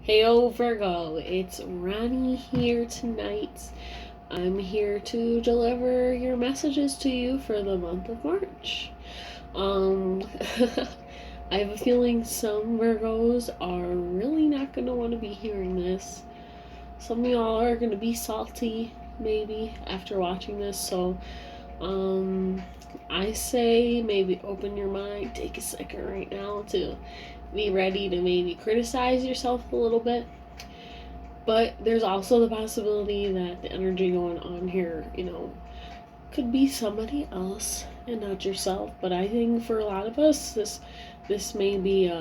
Heyo Virgo, it's Ronnie here tonight. I'm here to deliver your messages to you for the month of March. Um, I have a feeling some Virgos are really not going to want to be hearing this. Some of y'all are going to be salty, maybe, after watching this, so, I say maybe open your mind, take a second right now to be ready to maybe criticize yourself a little bit. But there's also the possibility that the energy going on here, could be somebody else and not yourself. But I think for a lot of us, this may be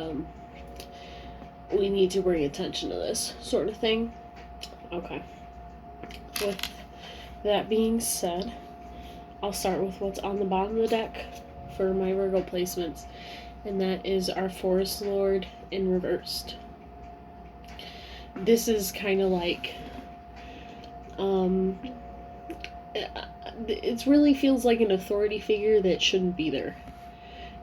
we need to bring attention to this sort of thing. Okay. With that being said, I'll start with what's on the bottom of the deck for my Virgo placements, and that is our Forest Lord in reversed. This is kind of like, it really feels like an authority figure that shouldn't be there.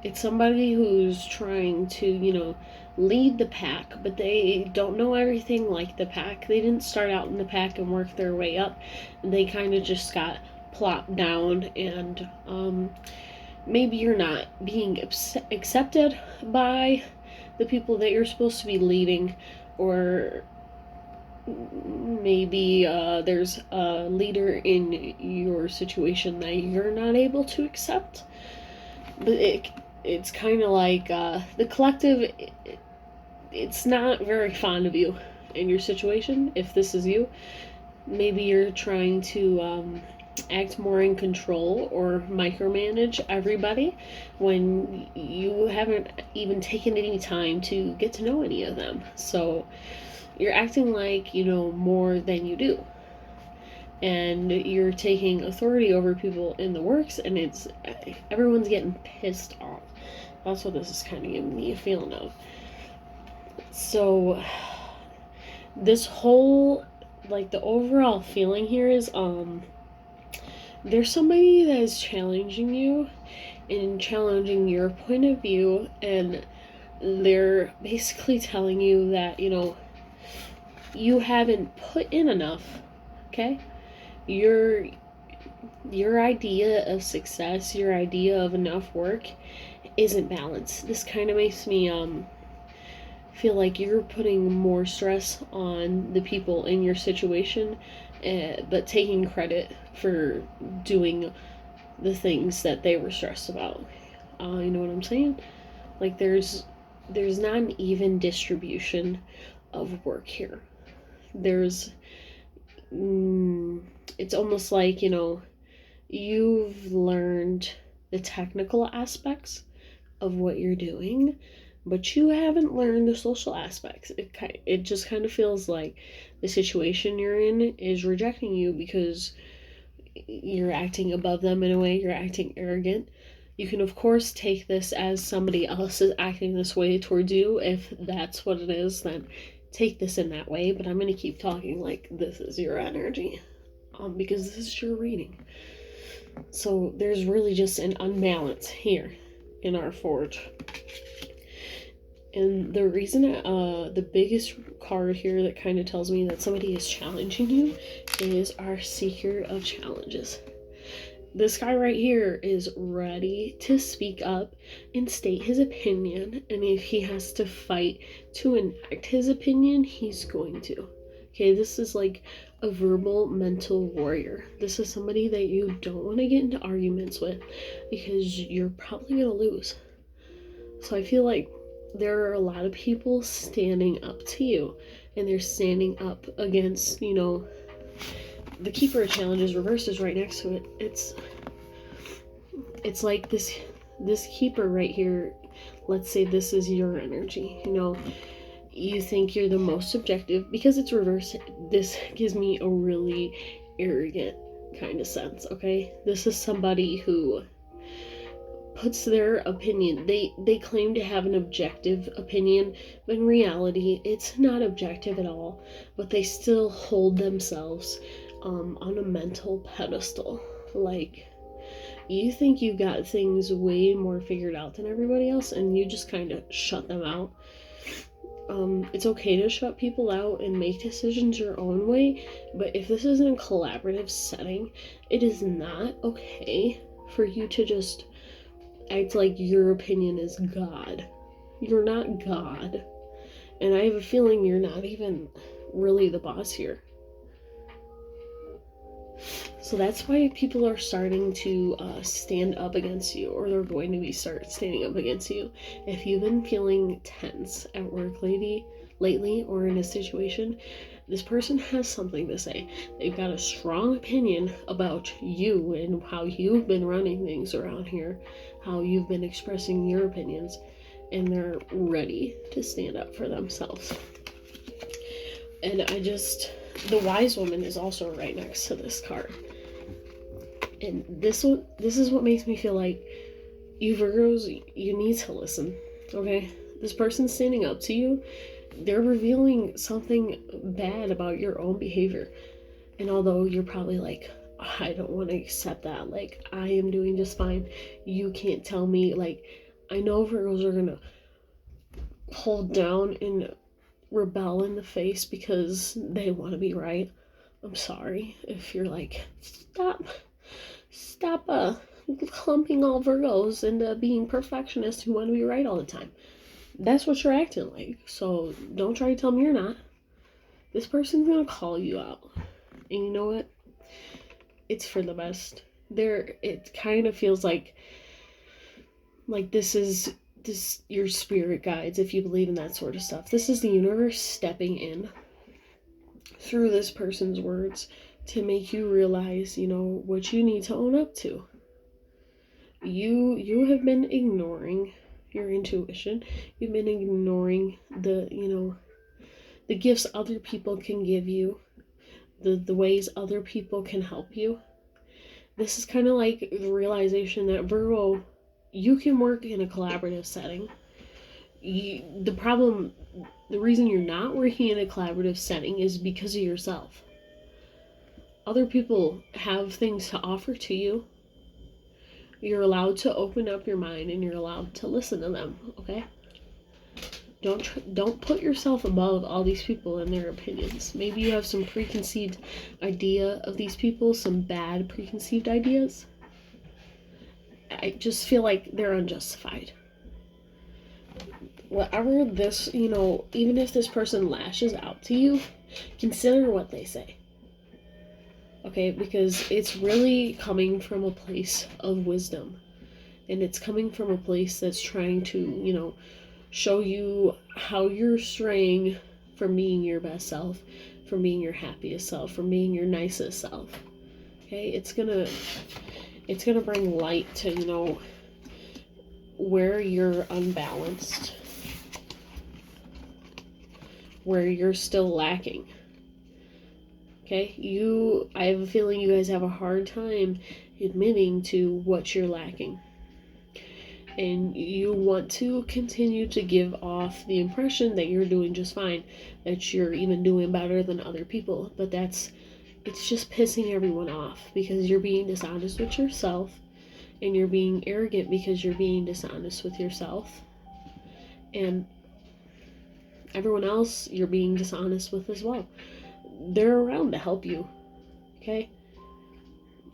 It's somebody who's trying to, lead the pack, but they don't know everything like the pack. They didn't start out in the pack and work their way up. They kind of just got plopped down, and maybe you're not being accepted by the people that you're supposed to be leading, or maybe there's a leader in your situation that you're not able to accept. But it's kind of like the collective, it's not very fond of you in your situation. If this is you, maybe you're trying to act more in control or micromanage everybody when you haven't even taken any time to get to know any of them. So you're acting like you know more than you do, and you're taking authority over people in the works, and everyone's getting pissed off. That's what this is kind of giving me a feeling of. So this whole, like, the overall feeling here is there's somebody that is challenging you and challenging your point of view, and they're basically telling you that you haven't put in enough. Okay, your idea of success, your idea of enough work isn't balanced. This kind of makes me feel like you're putting more stress on the people in your situation, but taking credit for doing the things that they were stressed about. You know what I'm saying? Like there's not an even distribution of work here. There's it's almost like you've learned the technical aspects of what you're doing, but you haven't learned the social aspects. It just kind of feels like the situation you're in is rejecting you because you're acting above them in a way. You're acting arrogant. You can of course take this as somebody else is acting this way towards you. If that's what it is, then take this in that way. But I'm going to keep talking like this is your energy, because this is your reading. So there's really just an unbalance here in our forge. And the reason, the biggest card here that kind of tells me that somebody is challenging you is our Seeker of Challenges. This guy right here is ready to speak up and state his opinion, and if he has to fight to enact his opinion, he's going to. Okay, this is like a verbal mental warrior. This is somebody that you don't want to get into arguments with because you're probably going to lose. So I feel like there are a lot of people standing up to you, and they're standing up against, the Keeper of Challenges reverse is right next to it. It's like this keeper right here. Let's say this is your energy. You think you're the most objective because it's reversed. This gives me a really arrogant kind of sense. Okay, this is somebody who puts their opinion, they claim to have an objective opinion, but in reality it's not objective at all, but they still hold themselves on a mental pedestal. Like, you think you got things way more figured out than everybody else, and you just kind of shut them out. It's okay to shut people out and make decisions your own way, but if this isn't a collaborative setting, it is not okay for you to just act like your opinion is God. You're not God. And I have a feeling you're not even really the boss here. So that's why people are starting to stand up against you, or they're going to start standing up against you. If you've been feeling tense at work lately, or in a situation, this person has something to say. They've got a strong opinion about you and how you've been running things around here, how you've been expressing your opinions, and they're ready to stand up for themselves. And the wise woman is also right next to this card. And this is what makes me feel like you Virgos, you need to listen, okay? This person standing up to you, they're revealing something bad about your own behavior. And although you're probably like, I don't want to accept that, like, I am doing just fine, you can't tell me, like, I know Virgos are gonna hold down and rebel in the face because they want to be right. I'm sorry if you're like, stop clumping all Virgos into being perfectionists who want to be right all the time. That's what you're acting like. So don't try to tell me you're not. This person's gonna call you out. And you know what? It's for the best. It kind of feels like this your spirit guides, if you believe in that sort of stuff. This is the universe stepping in through this person's words to make you realize, what you need to own up to. You have been ignoring your intuition. You've been ignoring the gifts other people can give you, the ways other people can help you. This is kind of like the realization that, Virgo, you can work in a collaborative setting. The reason you're not working in a collaborative setting is because of yourself. Other people have things to offer to you. You're allowed to open up your mind and you're allowed to listen to them, okay? Don't put yourself above all these people and their opinions. Maybe you have some preconceived idea of these people, some bad preconceived ideas. I just feel like they're unjustified. Whatever this, even if this person lashes out to you, consider what they say. Okay, because it's really coming from a place of wisdom. And it's coming from a place that's trying to, show you how you're straying from being your best self, from being your happiest self, from being your nicest self. Okay, it's gonna bring light to, where you're unbalanced, where you're still lacking. Okay, I have a feeling you guys have a hard time admitting to what you're lacking. And you want to continue to give off the impression that you're doing just fine, that you're even doing better than other people. But it's just pissing everyone off because you're being dishonest with yourself, and you're being arrogant because you're being dishonest with yourself. And everyone else you're being dishonest with as well. They're around to help you, okay?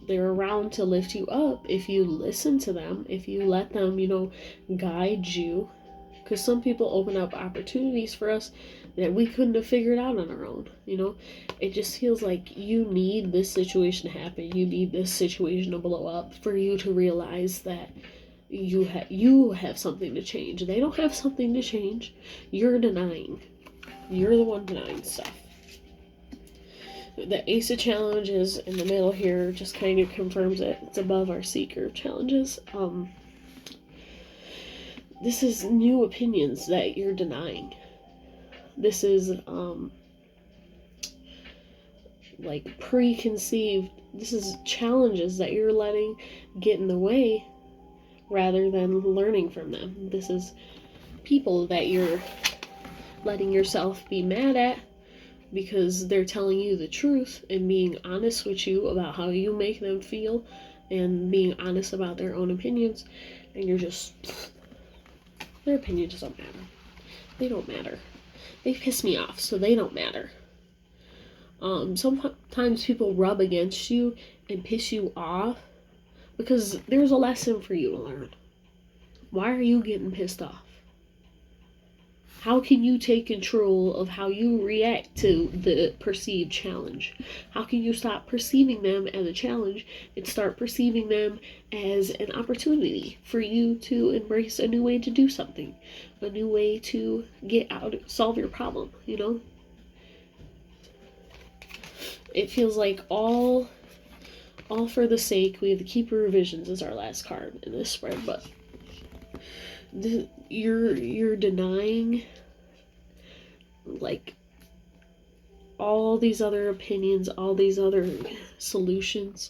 They're around to lift you up if you listen to them, if you let them, guide you. Because some people open up opportunities for us that we couldn't have figured out on our own, It just feels like you need this situation to happen. You need this situation to blow up for you to realize that you have something to change. They don't have something to change. You're denying. You're the one denying stuff. The Ace of Challenges in the middle here just kind of confirms it. It's above our Seeker challenges. This is new opinions that you're denying. This is like preconceived. This is challenges that you're letting get in the way rather than learning from them. This is people that you're letting yourself be mad at because they're telling you the truth and being honest with you about how you make them feel and being honest about their own opinions, and you're just, their opinions don't matter. They don't matter. they piss me off, so they don't matter. Sometimes people rub against you and piss you off because there's a lesson for you to learn. Why are you getting pissed off? How can you take control of how you react to the perceived challenge? How can you stop perceiving them as a challenge and start perceiving them as an opportunity for you to embrace a new way to do something, a new way to get out, solve your problem, you know? It feels like all for the sake. We have the Keeper of Visions as our last card in this spread, but you're denying like all these other opinions, all these other solutions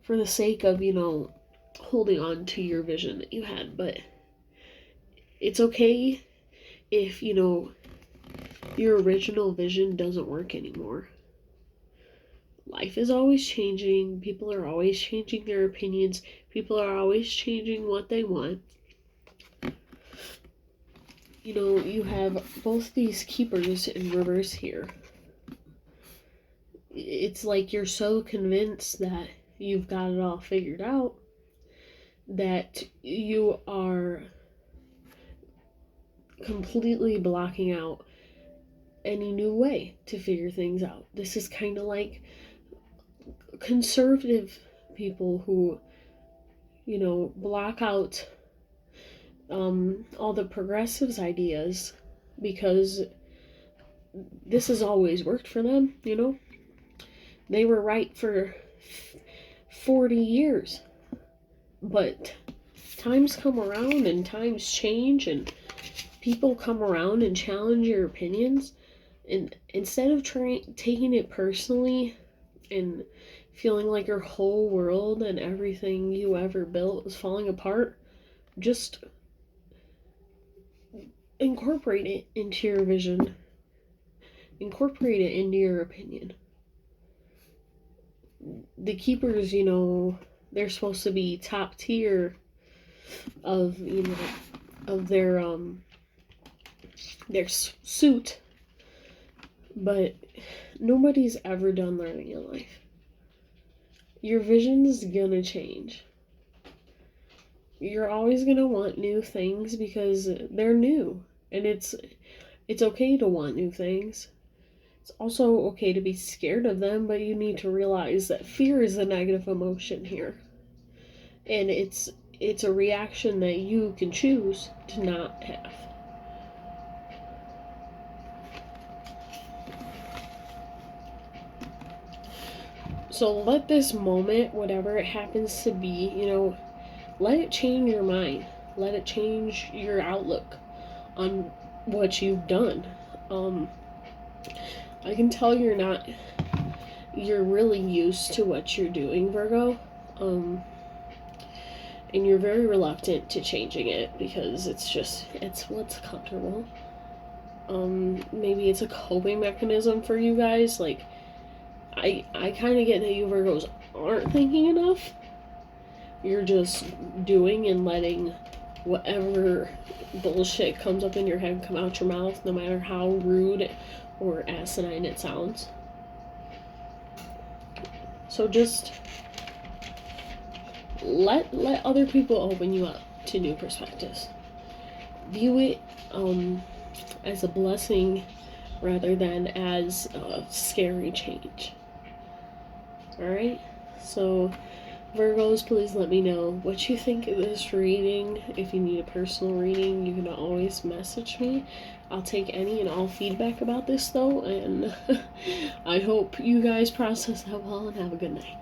for the sake of, you know, holding on to your vision that you had. But it's okay if, you know, your original vision doesn't work anymore. Life is always changing. People are always changing their opinions. People are always changing what they want. You know, you have both these keepers in reverse here. It's like you're so convinced that you've got it all figured out that you are completely blocking out any new way to figure things out. This is kind of like conservative people who, you know, block out all the progressives' ideas because this has always worked for them, you know? They were right for 40 years. But times come around and times change and people come around and challenge your opinions. And instead of taking it personally and feeling like your whole world and everything you ever built is falling apart, just incorporate it into your vision. Incorporate it into your opinion. The keepers, you know, they're supposed to be top tier of, you know, of their suit, but nobody's ever done learning in life. Your vision's gonna change. You're always gonna want new things because they're new, and it's okay to want new things. It's also okay to be scared of them, but you need to realize that fear is a negative emotion here, and it's a reaction that you can choose to not have. So let this moment, whatever it happens to be, you know, let it change your mind. Let it change your outlook on what you've done. I can tell you're really used to what you're doing, Virgo. And you're very reluctant to changing it because it's what's comfortable. Maybe it's a coping mechanism for you guys. Like, I kind of get that you Virgos aren't thinking enough. You're just doing and letting whatever bullshit comes up in your head come out your mouth, no matter how rude or asinine it sounds. So just let other people open you up to new perspectives. View it as a blessing rather than as a scary change. Alright? So, Virgos, please let me know what you think of this reading. If you need a personal reading, you can always message me. I'll take any and all feedback about this, though, and I hope you guys process that well and have a good night.